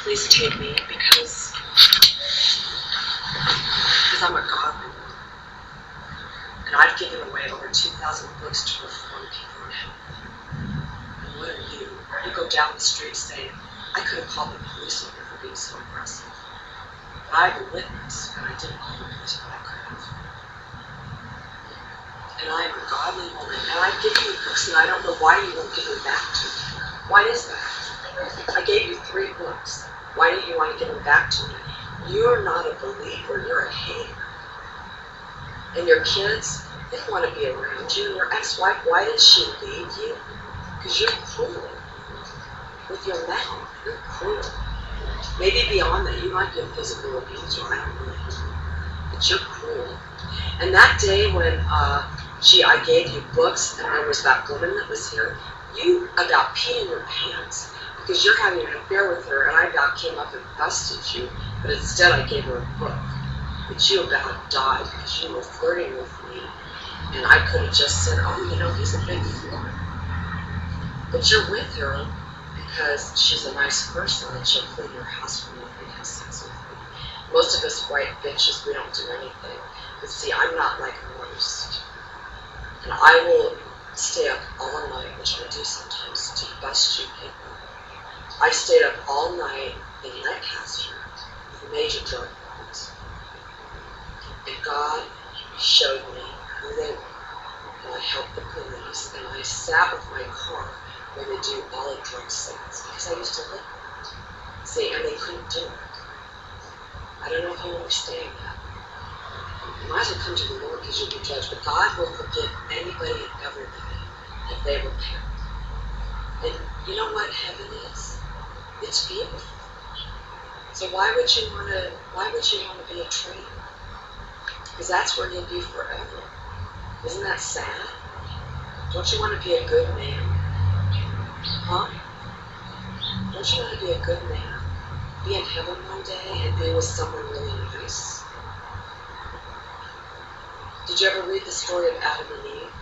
please take me because I'm a godly woman. And I've given away over 2,000 books to reform people in hell. And what are you? You go down the street saying, I could have called the police on you for being so aggressive. But I have a witness, and I didn't call the police, but I could have. And I am a godly woman, and I've given you books, and I don't know why you won't give them back to me. Why is that? I gave you 3 books. Why don't you want to give them back to me? You're not a believer, you're a hater. And your kids, they don't want to be around you. And your ex-wife, why did she leave you? Because you're cruel. With your mouth, you're cruel. Maybe beyond that, you might be a physical abuser, I don't know. But you're cruel. And that day when I gave you books, and there was that woman that was here, you about peed in your pants because you're having an affair with her, and I about came up and busted you, but instead I gave her a book. But you about died because you were flirting with me, and I could have just said, oh, you know, he's a big flirt. But you're with her because she's a nice person, and she'll clean your house for you and have sex with you. Most of us white bitches, we don't do anything. But see, I'm not like most. And I will stay up all night, which I do sometimes, to bust you people. I stayed up all night in Lancaster with major drug problems. And God showed me who they were. And I helped the police. And I sat with my car where they do all the drug sales because I used to live there. See, and they couldn't do it. I don't know if you understand that. You might as well come to the Lord because you'll be judged. But God will forgive anybody and everybody if they repent. And you know what heaven is? It's beautiful. So why would you want to be a traitor? Because that's where you'll be forever. Isn't that sad? Don't you want to be a good man? Huh? Don't you want to be a good man? Be in heaven one day and be with someone really nice? Did you ever read the story of Adam and Eve?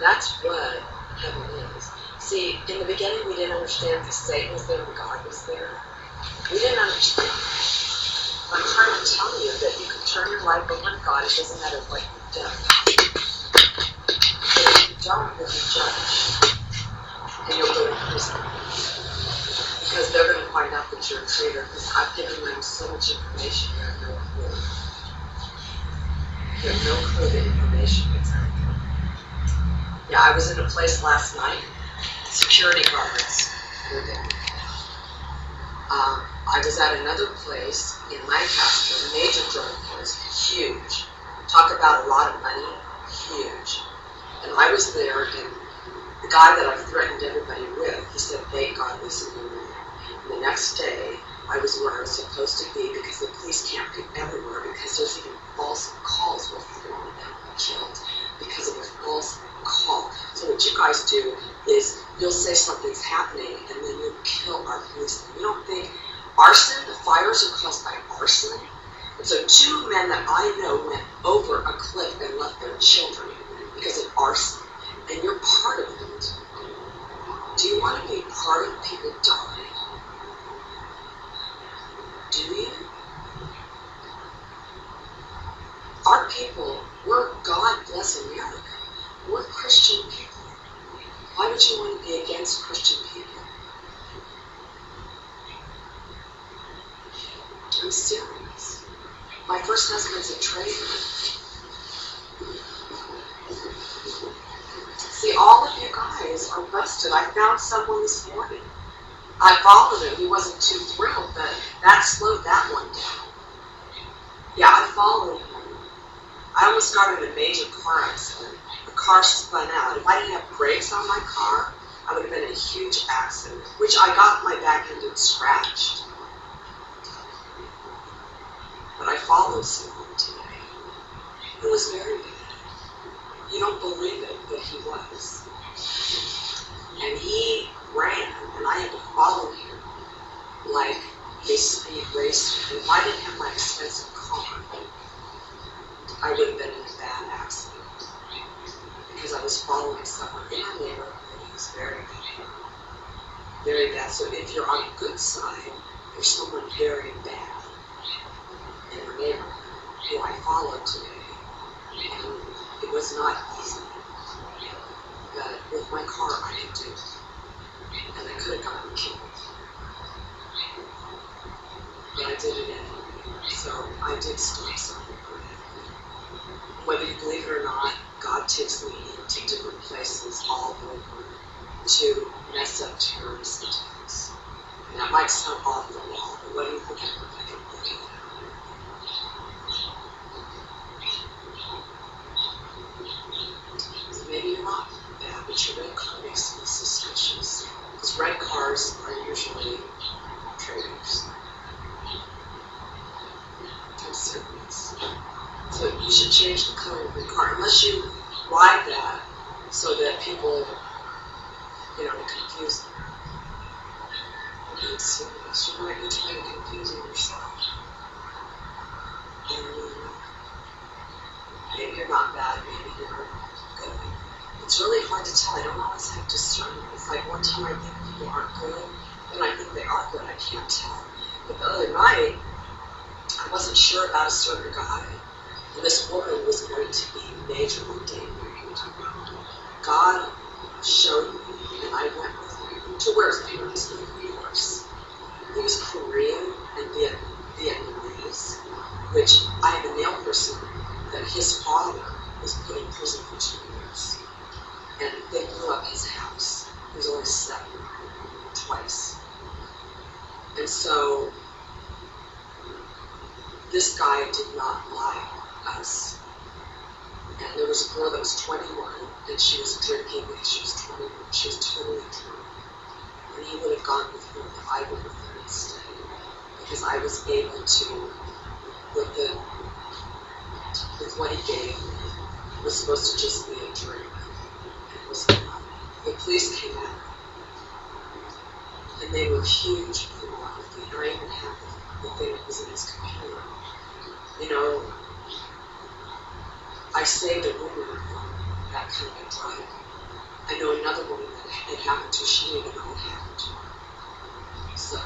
That's what heaven is. See, in the beginning we didn't understand that Satan was there and God was there. We didn't understand. I'm trying to tell you that you can turn your life over to God. It doesn't matter what you've done. But if you don't, you'll be judged. And you'll go to prison. Because they're going to find out that you're a traitor. Because I've given them so much information you have no clue. You have no clue the information gets out. Yeah, I was in a place last night. Security guards were there. I was at another place in Lancaster, major drug place, huge. Talk about a lot of money, huge. And I was there, and the guy that I threatened everybody with, he said, thank God Lisa knew me. And the next day, I was where I was supposed to be because the police can't be everywhere because there's even false calls where people want to be killed because of a false call. So what you guys do is you'll say something's happening and then you kill our policemen. You don't think arson, the fires are caused by arson? And so 2 men that I know went over a cliff and left their children because of arson. And you're part of it. Do you want to be part of people dying? Do you? Our people, we're God bless America. We're Christian people. Why would you want to be against Christian people? I'm serious. My first husband's a traitor. See, all of you guys are busted. I found someone this morning. I followed him. He wasn't too thrilled, but that slowed that one down. Yeah, I followed him. I almost got in a major car accident. The car spun out. If I didn't have brakes on my car, I would have been in a huge accident, which I got my back end scratched. But I followed someone today who was very bad. You don't believe it, but he was. And he ran, and I had to follow him like a speed racer. And if I didn't have my expensive car, I would have been in a bad accident. Because I was following someone in our neighborhood who was very bad. Very bad. So if you're on the good side, for someone very bad in our neighborhood who I followed today. And it was not easy. But with my car, I could do it. And I could have gotten killed. But I did it anyway. So I did stop something good. Whether you believe it or not, God takes me to different places all over to mess up terrorist attacks. And that might sound off the wall, but what do you think I can do? So maybe you're not bad, but your red car makes me suspicious. Because red cars are usually traitors. So you should change the color of your car, unless you ride that so that people, confuse them. You're being serious. You might be trying to confuse them yourself. Maybe you're not bad, maybe you're good. It's really hard to tell. I don't always have discernment. It's like one time I think people aren't good, and I think they are good. I can't tell. But the other night, I wasn't sure about a certain guy. And this woman was going to be majorly damaged. God showed me, and I went with him to where his parents live, of course. He was Korean and Vietnamese, which I have a nail person that his father was put in prison for 2 years. And they blew up his house. He was only 7, twice. And so this guy did not like us. And there was a girl that was 21, and she was drinking, and she was 21. She was totally drunk. And he would have gone with her if I went with her instead. Because I was able to, with what he gave me, it was supposed to just be a drink. It was not. The police came out, and they were huge pornography. And I even have the thing that was in his computer. I saved a woman from that kind of drug. I know another woman that it happened to, she didn't even know it happened to her. So,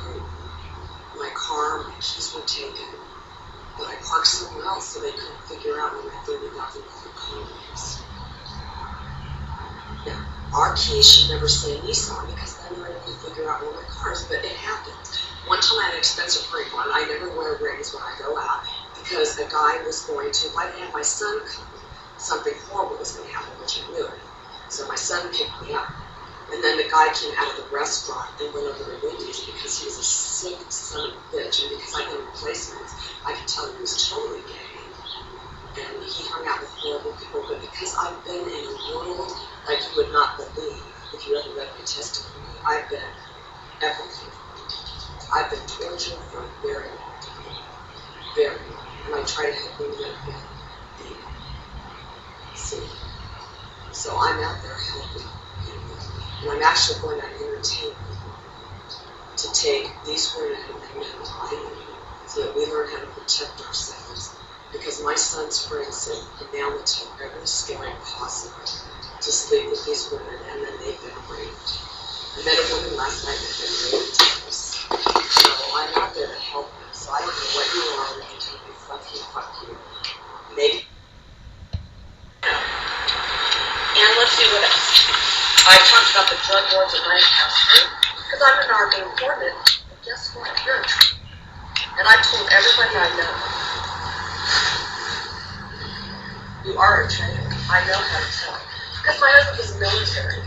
my car, my keys were taken, but I parked somewhere else so they couldn't figure out where my $30,000 car was. Now, our keys should never say Nissan because then they're able to figure out where my car is, but it happened. One time I had an expensive ring on. I never wear rings when I go out because a guy was going to, if I didn't have my son come, something horrible was going to happen, which I knew. So my son picked me up. And then the guy came out of the restaurant and went over to Wendy's because he was a sick son of a bitch. And because I had replacements, I could tell he was totally gay. And he hung out with horrible people. But because I've been in a world like you would not believe, if you ever read my testimony, I've been everything. I've been tortured for a very long time. Very long. And I try to help women that have been beaten. See? So I'm out there helping people. And I'm actually going to entertain people to take these women and men to so that we learn how to protect ourselves. Because my son's friend said he now would tell every story possible to sleep with these women, and then they've been raped. I met a woman last night that had been raped twice. So I'm out there to help them. So I don't know what you are when you tell me fuck you. Maybe. And let's see what else. I talked about the drug lords at my house, because I'm an army informant. But guess what? You're a traitor. And I've told everybody I know, you are a traitor. I know how to tell. Because my husband was military.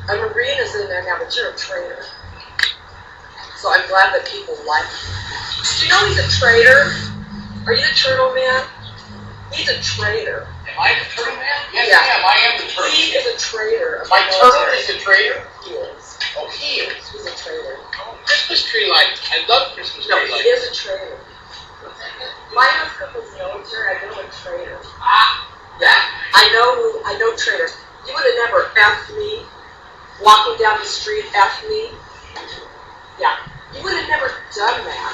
A Marine is in there now, but you're a traitor. So I'm glad that people like him. Do you know he's a traitor? Are you the turtle man? He's a traitor. Am I the turtle man? Yes, Yeah. ma'am, I am the turtle. He is a traitor. My turtle is a traitor? He is. Oh, he is. He's a traitor. Oh, Christmas tree lights. I love Christmas No, tree he lights. is a traitor. My husband was military. I know a traitor. Yeah, I know traitors. You would have never effed me, walking down the street, effed me. Yeah, you would have never done that.